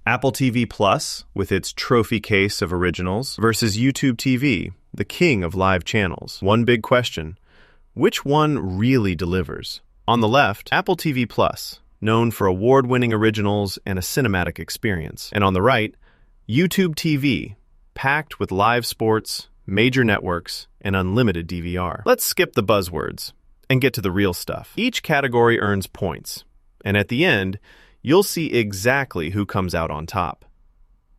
Apple TV Plus, with its trophy case of originals, versus YouTube TV, the king of live channels. One big question: which one really delivers? On the left, Apple TV Plus, known for award-winning originals and a cinematic experience. And on the right, YouTube TV, packed with live sports, major networks, and unlimited DVR. Let's skip the buzzwords and get to the real stuff. Each category earns points, and at the end, you'll see exactly who comes out on top.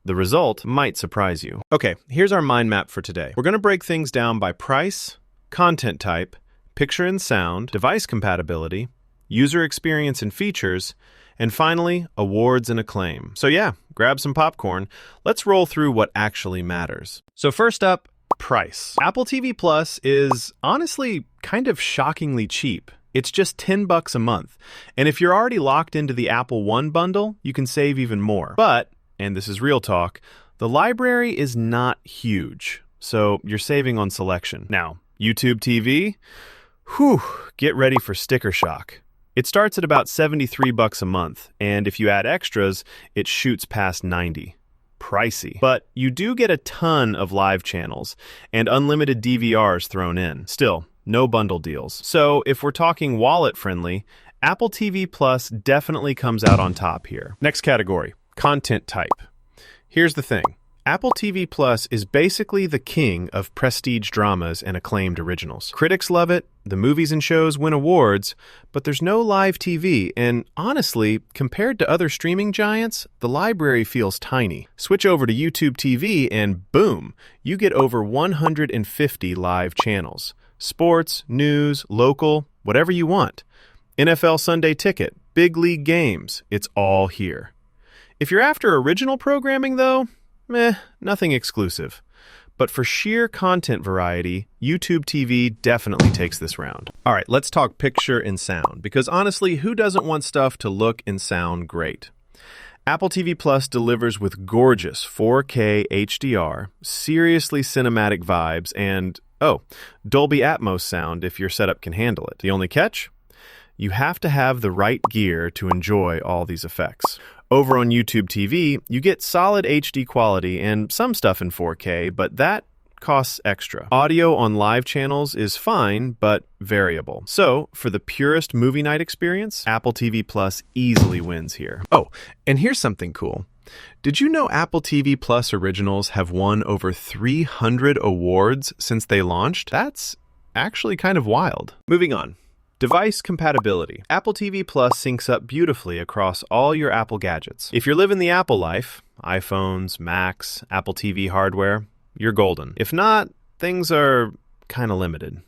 The result might surprise you. Okay, here's our mind map for today. We're going to break things down by price, content type, picture and sound, device compatibility, user experience and features, and finally, awards and acclaim. So yeah, grab some popcorn. Let's roll through what actually matters. So first up, price. Apple TV Plus is honestly kind of shockingly cheap. It's just $10 a month. And if you're already locked into the Apple One bundle, you can save even more. But, and this is real talk, the library is not huge, so you're saving on selection. Now, YouTube TV? Whew, get ready for sticker shock. It starts at about $73 a month, and if you add extras, it shoots past $90. Pricey. But you do get a ton of live channels and unlimited DVRs thrown in. Still, no bundle deals. So if we're talking wallet-friendly, Apple TV Plus definitely comes out on top here. Next category, content type. Here's the thing. Apple TV Plus is basically the king of prestige dramas and acclaimed originals. Critics love it, the movies and shows win awards, but there's no live TV, and honestly, compared to other streaming giants, the library feels tiny. Switch over to YouTube TV and boom, you get over 150 live channels. Sports, news, local, whatever you want. NFL Sunday Ticket, big league games, it's all here. If you're after original programming though, nothing exclusive. But for sheer content variety, YouTube TV definitely takes this round. All right, let's talk picture and sound, because honestly, who doesn't want stuff to look and sound great? Apple TV Plus delivers with gorgeous 4K HDR, seriously cinematic vibes, and, Dolby Atmos sound if your setup can handle it. The only catch? You have to have the right gear to enjoy all these effects. Over on YouTube TV, you get solid HD quality and some stuff in 4K, but that costs extra. Audio on live channels is fine, but variable. So, for the purest movie night experience, Apple TV Plus easily wins here. Oh, and here's something cool. Did you know Apple TV Plus originals have won over 300 awards since they launched? That's actually kind of wild. Moving on. Device compatibility. Apple TV Plus syncs up beautifully across all your Apple gadgets. If you're living the Apple life, iPhones, Macs, Apple TV hardware, you're golden. If not, things are kind of limited.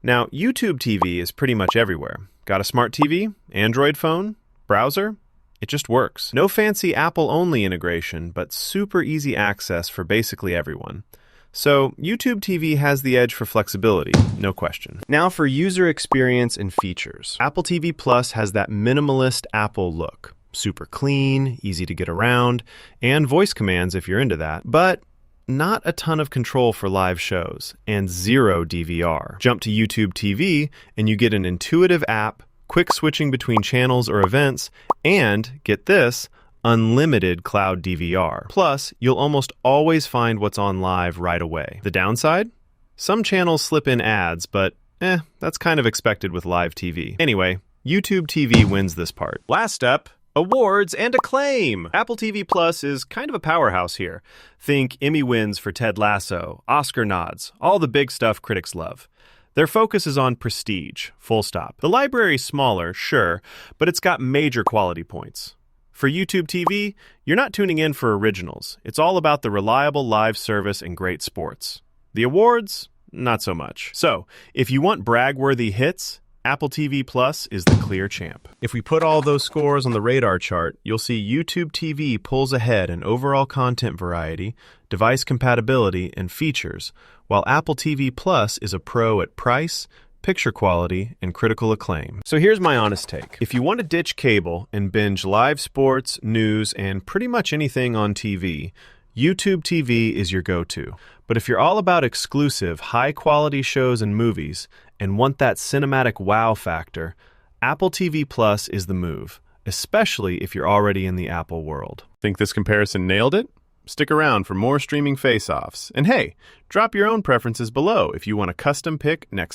Now, YouTube TV is pretty much everywhere. Got a smart TV, Android phone, browser? It just works. No fancy Apple-only integration, but super easy access for basically everyone. So, YouTube TV has the edge for flexibility, no question. Now for user experience and features. Apple TV Plus has that minimalist Apple look. Super clean, easy to get around, and voice commands if you're into that. But not a ton of control for live shows, and zero DVR. Jump to YouTube TV, and you get an intuitive app, quick switching between channels or events, and, get this, unlimited cloud DVR. Plus, you'll almost always find what's on live right away. The downside? Some channels slip in ads, but that's kind of expected with live TV. Anyway, YouTube TV wins this part. Last up, awards and acclaim. Apple TV Plus is kind of a powerhouse here. Think Emmy wins for Ted Lasso, Oscar nods, all the big stuff critics love. Their focus is on prestige, full stop. The library's smaller, sure, but it's got major quality points. For YouTube TV, you're not tuning in for originals. It's all about the reliable live service and great sports. The awards, not so much. So, if you want brag-worthy hits, Apple TV Plus is the clear champ. If we put all those scores on the radar chart, you'll see YouTube TV pulls ahead in overall content variety, device compatibility, and features, while Apple TV Plus is a pro at price, picture quality, and critical acclaim. So here's my honest take. If you want to ditch cable and binge live sports, news, and pretty much anything on TV, YouTube TV is your go-to. But if you're all about exclusive, high-quality shows and movies and want that cinematic wow factor, Apple TV Plus is the move, especially if you're already in the Apple world. Think this comparison nailed it? Stick around for more streaming face-offs. And hey, drop your own preferences below if you want a custom pick next